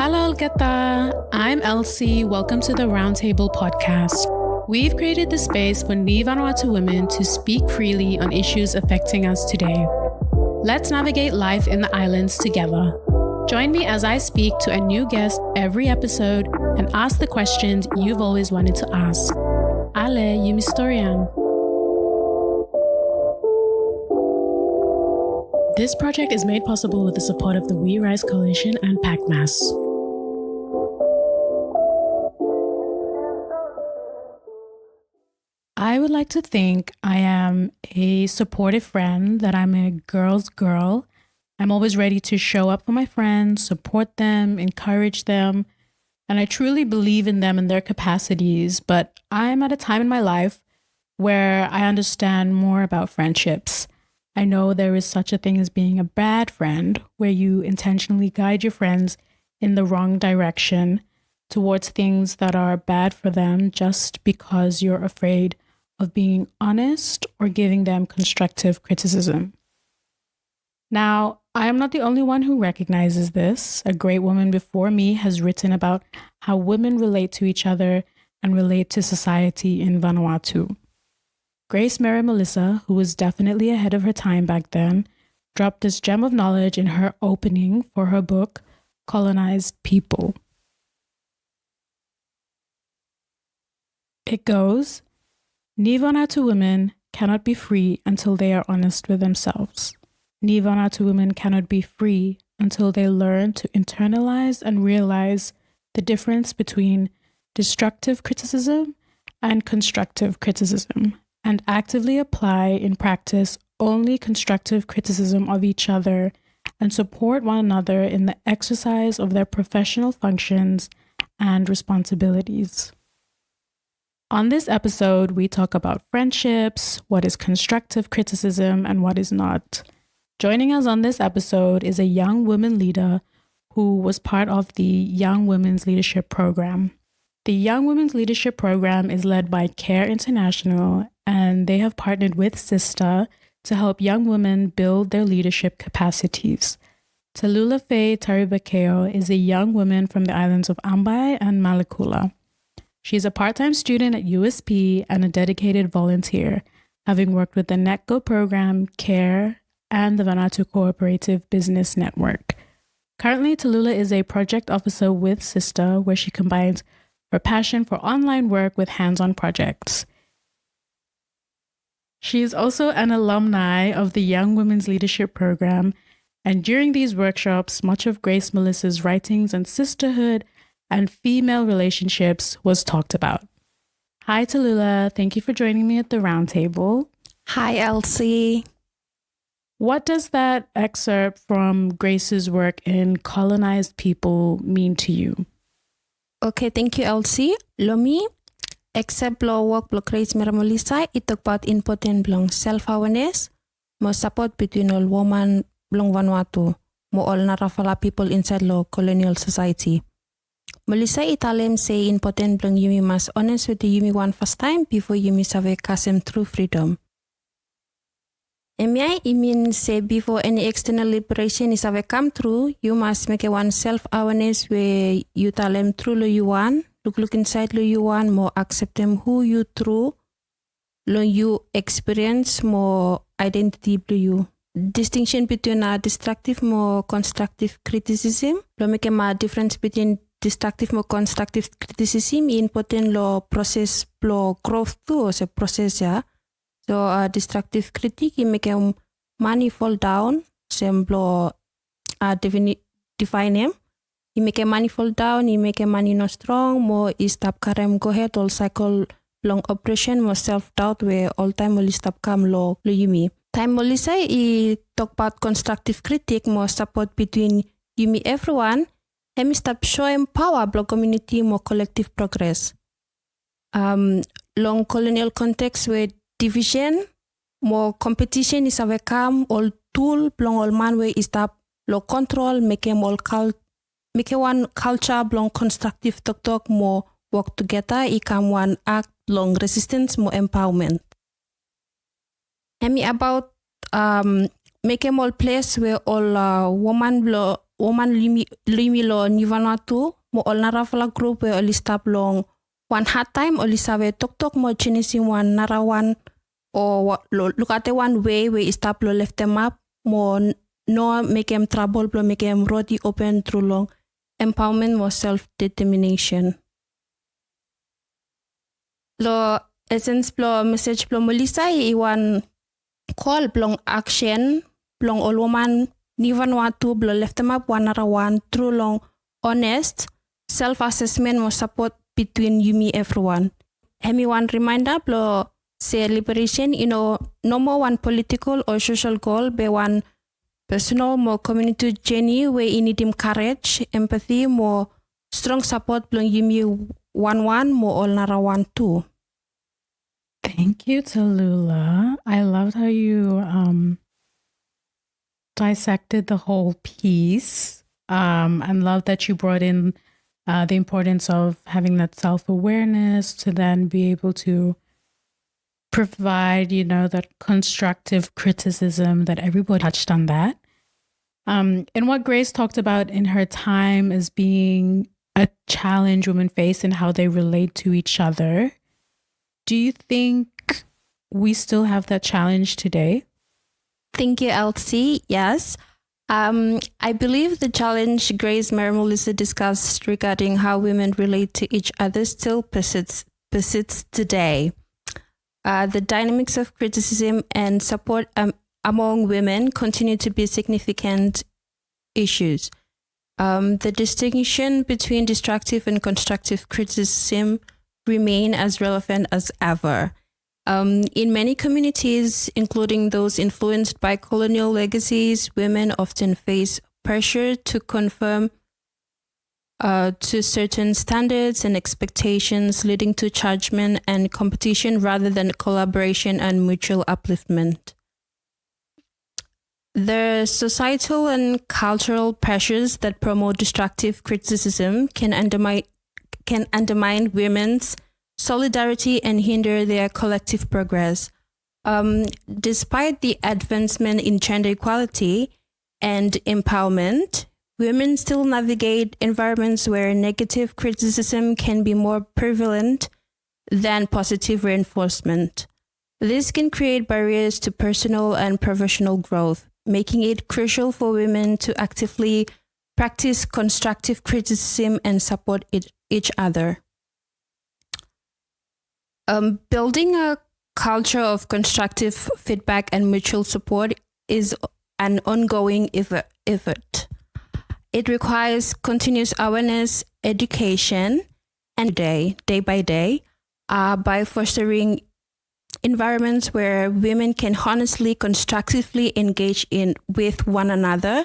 Hello, Gata. I'm Elsie. Welcome to the Roundtable podcast. We've created the space for Ni Vanuatu women to speak freely on issues affecting us today. Let's navigate life in the islands together. Join me as I speak to a new guest every episode and ask the questions you've always wanted to ask. Ale, Yumistorian. This project is made possible with the support of the We Rise Coalition and PACMAS. I would like to think I am a supportive friend, that I'm a girl's girl. I'm always ready to show up for my friends, support them, encourage them, and I truly believe in them and their capacities. But I'm at a time in my life where I understand more about friendships. I know there is such a thing as being a bad friend, where you intentionally guide your friends in the wrong direction towards things that are bad for them just because you're afraid of being honest or giving them constructive criticism. Now, I am not the only one who recognizes this. A great woman before me has written about how women relate to each other and relate to society in Vanuatu. Grace Mera Molisa, who was definitely ahead of her time back then, dropped this gem of knowledge in her opening for her book, Colonized People. It goes, Ni Vanuatu women cannot be free until they are honest with themselves. Ni Vanuatu women cannot be free until they learn to internalize and realize the difference between destructive criticism and constructive criticism, and actively apply in practice only constructive criticism of each other and support one another in the exercise of their professional functions and responsibilities. On this episode, we talk about friendships, what is constructive criticism and what is not. Joining us on this episode is a young women leader who was part of the Young Women's Leadership Program. The Young Women's Leadership Program is led by CARE International, and they have partnered with Sista to help young women build their leadership capacities. Talula-Fay Taribakeo is a young woman from the islands of Ambae and Malekula. She's a part-time student at USP and a dedicated volunteer, having worked with the NetGo program, CARE, and the Vanuatu Cooperative Business Network. Currently, Talula is a project officer with Sista, where she combines her passion for online work with hands-on projects. She is also an alumni of the Young Women's Leadership Program, and during these workshops, much of Grace Melisa's writings on sisterhood and female relationships was talked about. Hi, Talula. Thank you for joining me at the roundtable. Hi, Elsie. What does that excerpt from Grace's work in Colonized People mean to you? Okay, thank you, Elsie. Lomi, except blow work blow Grace Mera Molisa, it talk about important blong self-awareness, more support between all women blong Vanuatu, more all narafala people inside lo colonial society. Molisa italem say important blong yumi mas honest with the yumi one first time before yumi save kasem true freedom. MI, it means say before any external liberation is have come through, you must make a one self-awareness where you tell them true lo you want, look inside lo you want, more accept them who you true, lo you experience, more identity lo you. Distinction between a destructive more constructive criticism, lo make a difference between destructive more constructive criticism important lo process lo growth too, or process ya. So destructive critique, you make money fall down, semblo define him. You make money fall down, you make money no strong, more is stop karem go ahead, all cycle long operation, more self-doubt where all time will stop come lo yumi. Time will say I talk about constructive critique, more support between yumi everyone, and stop showing power block community more collective progress. Long colonial context where division, more competition is have come, all tool, blong all man way is that low control, make one culture, blong constructive talk, more work together, I come one act, long resistance, more empowerment. And me about make all place where all woman blow woman limi lo ni Vanuatu mo ol narafala group we oli stop long one hard time oli save tok mo chinisi one narawan or look at the one way we stop lo left them up mo no make them trouble lo make them roti open through long empowerment mo self-determination. Lo essence plo message plo Molisa iwan call plong action plong all woman ni Vanuatu blo left them up one narawan through long honest self-assessment mo support between Yumi everyone. Hemi one reminder blo say liberation, no more one political or social goal, be one personal more community journey where you need him courage, empathy, more strong support blo Yumi one more all narawan too. Thank you, Talula. I loved how you dissected the whole piece, and love that you brought in the importance of having that self-awareness to then be able to provide, that constructive criticism that everybody touched on that. And what Grace talked about in her time as being a challenge women face and how they relate to each other. Do you think we still have that challenge today? Thank you, Elsie. Yes. I believe the challenge Grace Mera Molisa discussed regarding how women relate to each other still persists today. The dynamics of criticism and support among women continue to be significant issues. The distinction between destructive and constructive criticism remain as relevant as ever. In many communities, including those influenced by colonial legacies, women often face pressure to conform to certain standards and expectations, leading to judgment and competition rather than collaboration and mutual upliftment. The societal and cultural pressures that promote destructive criticism can undermine women's solidarity and hinder their collective progress. Despite the advancement in gender equality and empowerment, women still navigate environments where negative criticism can be more prevalent than positive reinforcement. This can create barriers to personal and professional growth, making it crucial for women to actively practice constructive criticism and support each other. Building a culture of constructive feedback and mutual support is an ongoing effort. It requires continuous awareness, education, and day by day, by fostering environments where women can honestly, constructively engage with one another,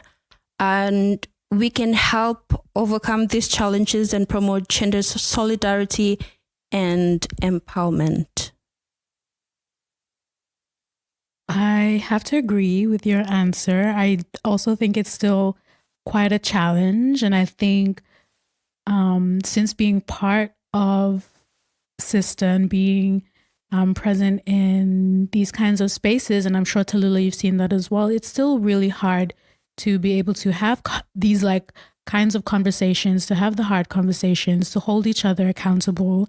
and we can help overcome these challenges and promote gender solidarity and empowerment. I have to agree with your answer. I also think it's still quite a challenge. And I think since being part of Sista and being present in these kinds of spaces, and I'm sure Talula, you've seen that as well, it's still really hard to be able to have these kinds of conversations, to have the hard conversations, to hold each other accountable,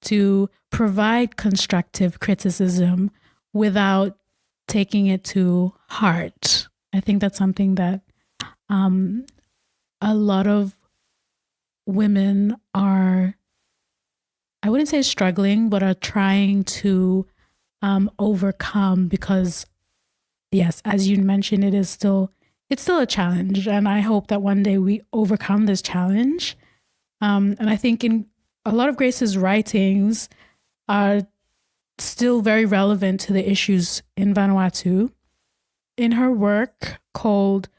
to provide constructive criticism without taking it to heart. I think that's something that a lot of women are, I wouldn't say struggling, but are trying to overcome, because yes, as you mentioned, it's still a challenge. And I hope that one day we overcome this challenge. And I think in a lot of Grace's writings are still very relevant to the issues in Vanuatu. In her work called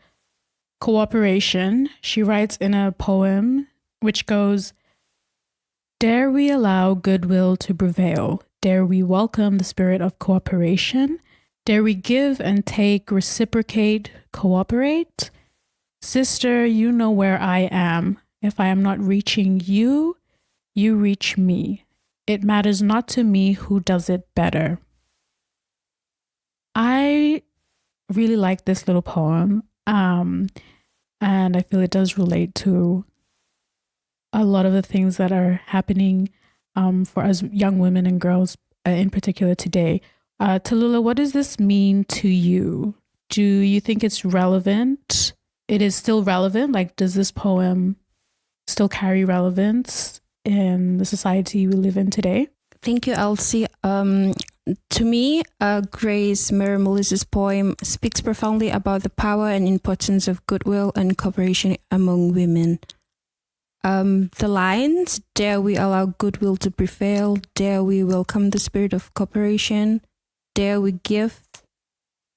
Cooperation, she writes in a poem which goes, "Dare we allow goodwill to prevail? Dare we welcome the spirit of cooperation? Dare we give and take, reciprocate, cooperate? Sister, you know where I am. If I am not reaching you, you reach me. It matters not to me who does it better." I really like this little poem. And I feel it does relate to a lot of the things that are happening for us young women and girls in particular today. Talula, what does this mean to you? Do you think it's relevant? It is still relevant? Like, does this poem still carry relevance in the society we live in today? Thank you, Elsie. To me, Grace Mera Molisa's poem speaks profoundly about the power and importance of goodwill and cooperation among women. The lines, dare we allow goodwill to prevail, dare we welcome the spirit of cooperation, dare we give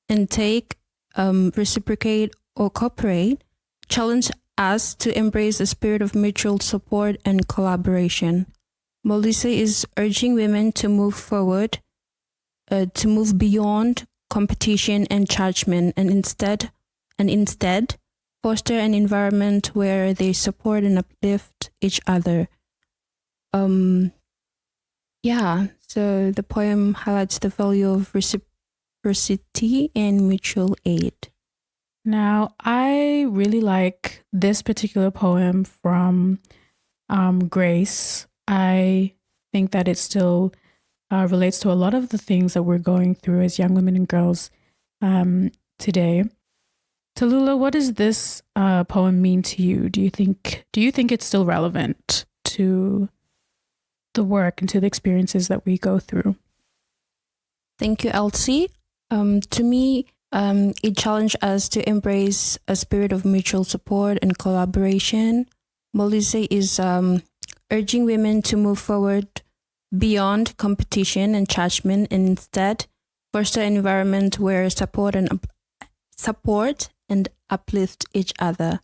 and take, reciprocate or cooperate, challenge us to embrace a spirit of mutual support and collaboration. Molisa is urging women to move forward, to move beyond competition and judgment, and instead foster an environment where they support and uplift each other. So the poem highlights the value of reciprocity and mutual aid. Now, I really like this particular poem from Grace. I think that it still relates to a lot of the things that we're going through as young women and girls today. Talula, what does this poem mean to you? Do you think it's still relevant to the work and to the experiences that we go through? Thank you, Elsie. To me, it challenged us to embrace a spirit of mutual support and collaboration. Molisa is urging women to move forward beyond competition and judgment, and instead foster an environment where support and uplift each other.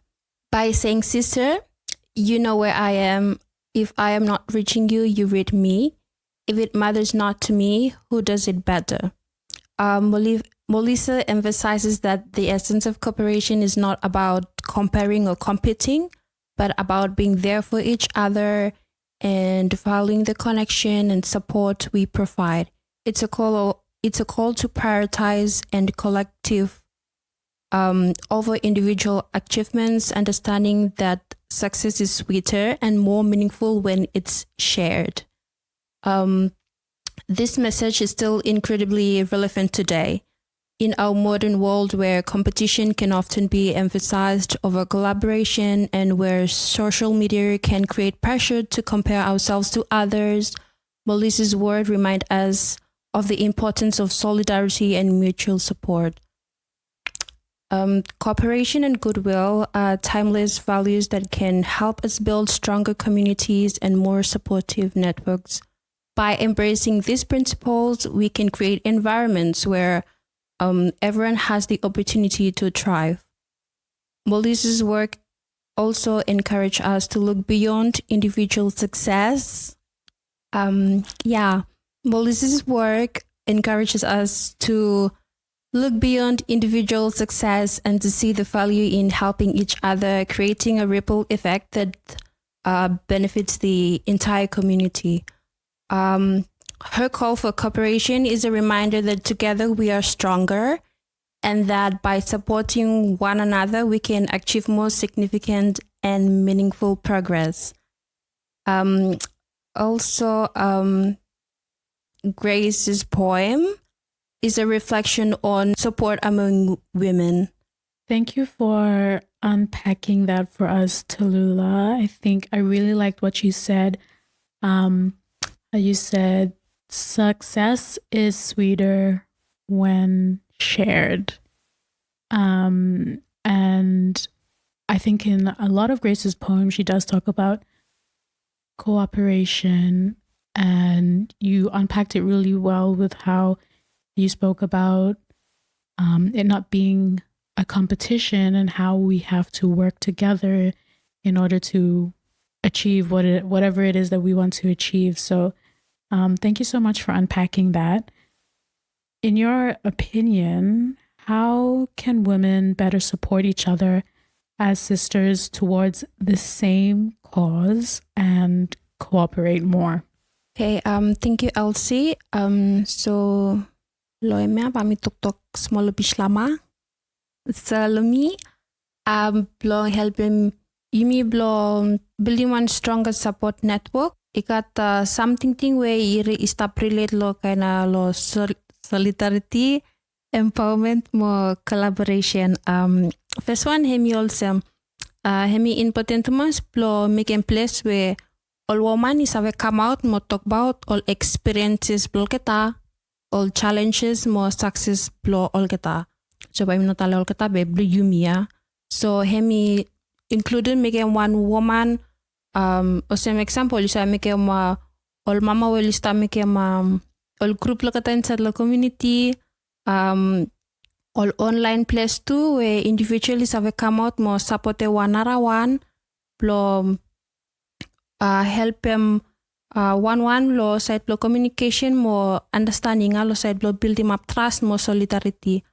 By saying, sister, you know where I am. If I am not reaching you, you read me. If it matters not to me, who does it better? Molisa emphasizes that the essence of cooperation is not about comparing or competing, but about being there for each other and valuing the connection and support we provide. It's a call to prioritize and collective over individual achievements, understanding that success is sweeter and more meaningful when it's shared. This message is still incredibly relevant today. In our modern world where competition can often be emphasized over collaboration and where social media can create pressure to compare ourselves to others, Molisa's word reminds us of the importance of solidarity and mutual support. Cooperation and goodwill are timeless values that can help us build stronger communities and more supportive networks. By embracing these principles, we can create environments where everyone has the opportunity to thrive. Molisa's work also encourages us to look beyond individual success. Molisa's work encourages us to look beyond individual success and to see the value in helping each other, creating a ripple effect that benefits the entire community. Her call for cooperation is a reminder that together we are stronger and that by supporting one another, we can achieve more significant and meaningful progress. Grace's poem is a reflection on support among women. Thank you for unpacking that for us, Talula. I think I really liked what you said. You said success is sweeter when shared. And I think in a lot of Grace's poems, she does talk about cooperation, and you unpacked it really well with how you spoke about it not being a competition and how we have to work together in order to achieve whatever it is that we want to achieve. So thank you so much for unpacking that. In your opinion, how can women better support each other as sisters towards the same cause and cooperate more? Okay, thank you, Elsie. So Loemia pamit tuktok semua lebih lama. Selumi Blo help him Yumi blo building one stronger support network. Ikat something thing where stop relate lo kinda lo solidarity, empowerment mo collaboration. First one hemi also hemi important mas blo make a place where all woman is have come out mo talk about all experiences blo kita, all challenges mo success blo all kita. So by minotale all kita be blo Yumi ya. So hemi included make one woman. O some example, you say make all mama will start make all group lo kata inside the community, all online place too where individuals have come out more support one another one, blo help them one lo side blo communication more understanding lo side blo building up trust more solidarity.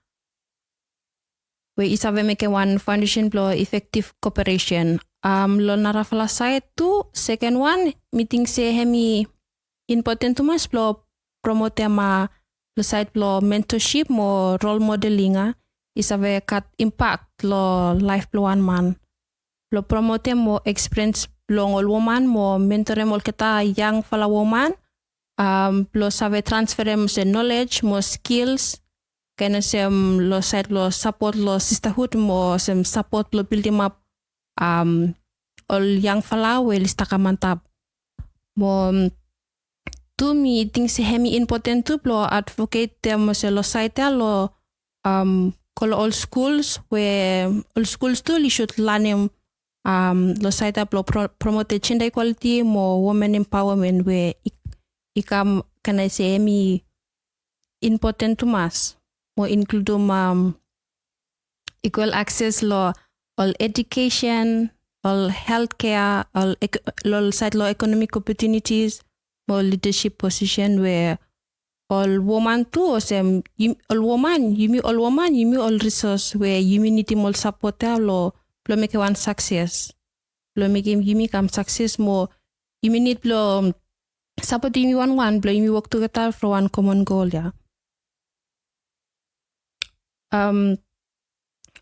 Where is have make one foundation blo effective cooperation. Lo narafala side tu second one meeting se hemi important tu mas blo promote ma lo side blo mentorship mo role modeling is have kat impact lo life blo one man lo promote mo experience blo ngol woman mo mentor mo kita young fala woman blo save transfer mo se knowledge mo skills kena sem lo side lo support lo sisterhood mo sem support lo building up all young fala well istaka mantap mo tu mi think se hemi important tu blo advocate mo se lo site lo kolo all schools where all schools tu li should learn lo site blo promote gender equality mo women empowerment where ikam kana se hemi important tu mas mo include equal access lo all education, all healthcare, all side law economic opportunities, all leadership position where all woman too, or some all woman, you mean all resource where you need all support lo make one success. Lo make you come success more. You need lo support you one blo you work together for one common goal ya.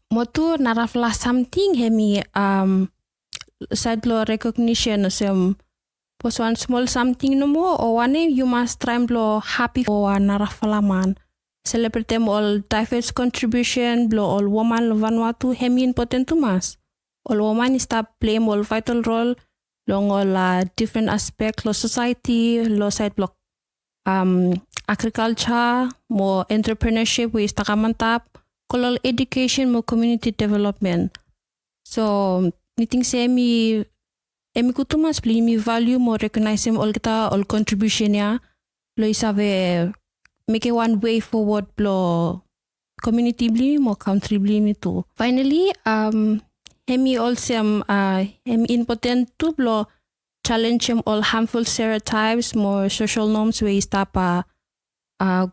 Motu narafla something hemi side law recognition some pos one small something no more or one you must try blow happy for narafla man celebrate them all diverse contribution blow all woman Vanuatu hemi important to mas all woman is start playing all vital role long all different aspect lo society lo side block agriculture more entrepreneurship we stakamantap kolol education mo community development. So meeting emi kutumas pli mi value mo recognize all kita all contribution ya lo isave make one way forward blo community bli mo country bli mi tu. Finally hemi also hemi important tu blo challenge all harmful stereotypes more social norms we stop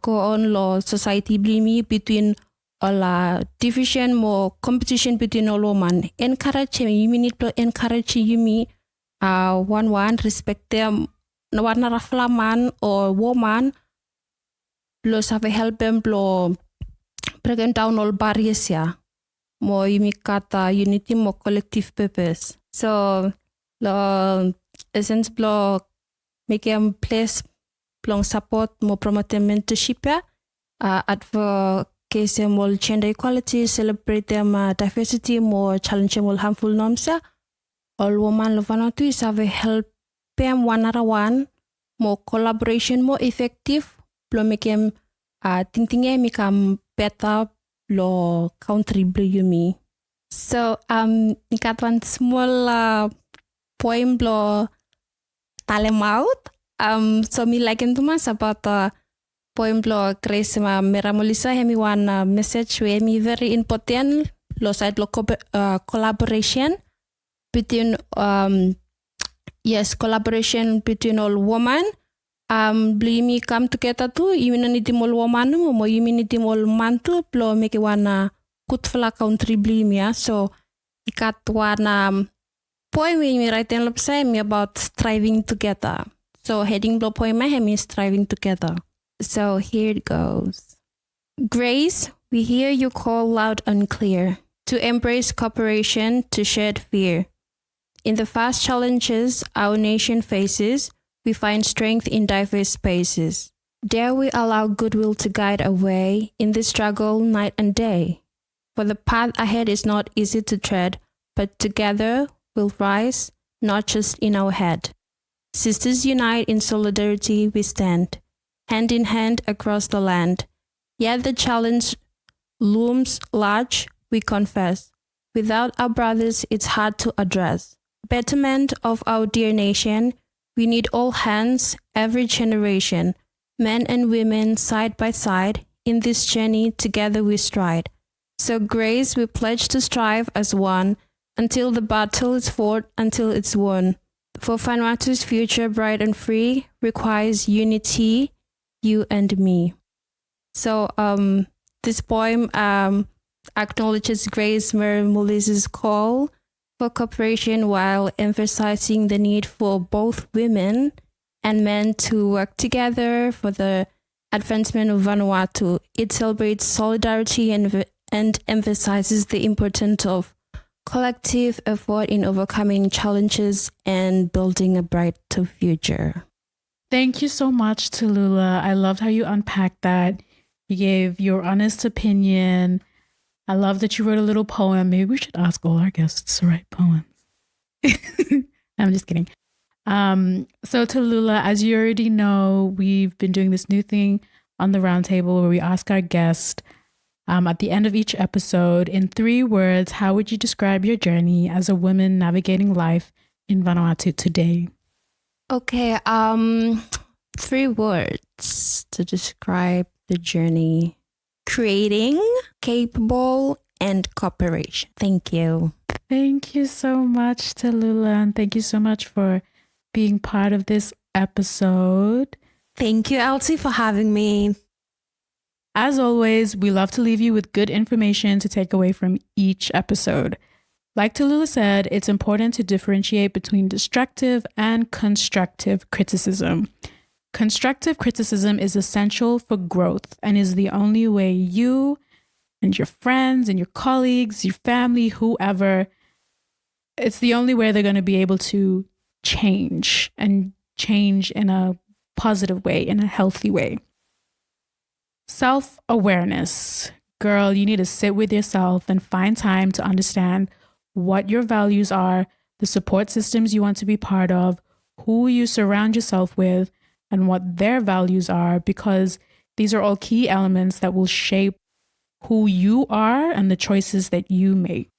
go on lo society bli mi between all division more competition between all women. Encourage you need to encourage you one respect them no one rafla man or woman plus have help them blow breaking down all barriers ya more you kata unity more collective purpose. So the essence blow make them place long support more promote mentorship ya advocate more gender equality, celebrate them diversity, more challenge more harmful norms. All women Vanuatu is have help them one another one, more collaboration, more effective, blow make them thinking become better, blow country blue me. So got one small poem blow talem out. So me like into mas about poem blow Grace Mera Molisa hemi one message where me very important lo side lo collaboration between collaboration between all women bli mi come together tu even ni timol woman mo you ni timol man tu blo make one good fla country bli mi so ikat one poem me write in lopsa me about striving together. So heading blow poem hemi striving together. So here it goes. Grace, we hear you call loud and clear. to embrace cooperation, to shed fear. In the vast challenges our nation faces, we find strength in diverse spaces. Dare we allow goodwill to guide our way in this struggle night and day? For the path ahead is not easy to tread, but together we'll rise, not just in our head. Sisters unite, in solidarity we stand, hand in hand across the land. Yet the challenge looms large, we confess. Without our brothers, it's hard to address. Betterment of our dear nation, we need all hands, every generation. Men and women side by side, in this journey together we stride. So Grace, we pledge to strive as one, until the battle is fought, until it's won. For Vanuatu's future bright and free requires unity, you and me. So this poem acknowledges Grace Mera Molisa's call for cooperation while emphasizing the need for both women and men to work together for the advancement of Vanuatu. It celebrates solidarity and emphasizes the importance of collective effort in overcoming challenges and building a brighter future. Thank you so much, Talula. I loved how you unpacked that. You gave your honest opinion. I love that you wrote a little poem. Maybe we should ask all our guests to write poems. I'm just kidding. So Talula, as you already know, we've been doing this new thing on the roundtable where we ask our guest at the end of each episode, in 3 words, how would you describe your journey as a woman navigating life in Vanuatu today? Okay, 3 words to describe the journey. Creating, capable, and cooperation. Thank you. Thank you so much, Talula, and thank you so much for being part of this episode. Thank you, Elsie, for having me. As always, we love to leave you with good information to take away from each episode. Like Talula said, it's important to differentiate between destructive and constructive criticism. Constructive criticism is essential for growth and is the only way you and your friends and your colleagues, your family, whoever, it's the only way they're going to be able to change and change in a positive way, in a healthy way. Self-awareness. Girl, you need to sit with yourself and find time to understand what your values are, the support systems you want to be part of, who you surround yourself with, and what their values are, because these are all key elements that will shape who you are and the choices that you make.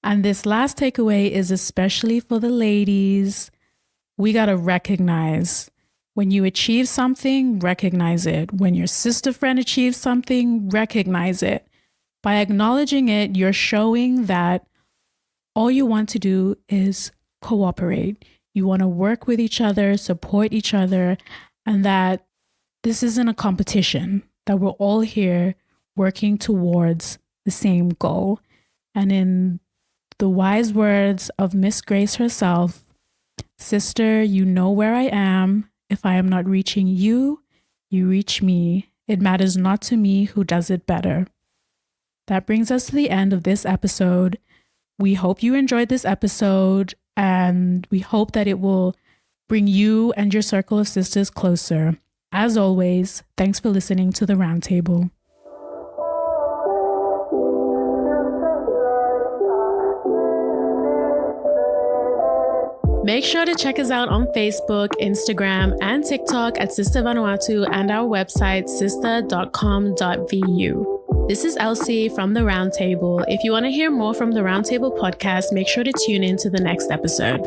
And this last takeaway is especially for the ladies. We got to recognize when you achieve something, recognize it. When your sister friend achieves something, recognize it. By acknowledging it, you're showing that all you want to do is cooperate. You want to work with each other, support each other, and that this isn't a competition, that we're all here working towards the same goal. And in the wise words of Miss Grace herself, sister, you know where I am. If I am not reaching you, you reach me. It matters not to me who does it better. That brings us to the end of this episode. We hope you enjoyed this episode, and we hope that it will bring you and your circle of sisters closer. As always, thanks for listening to the Roundtable. Make sure to check us out on Facebook, Instagram, and TikTok at Sister Vanuatu and our website, sister.com.vu. This is Elsie from The Roundtable. If you want to hear more from The Roundtable podcast, make sure to tune in to the next episode.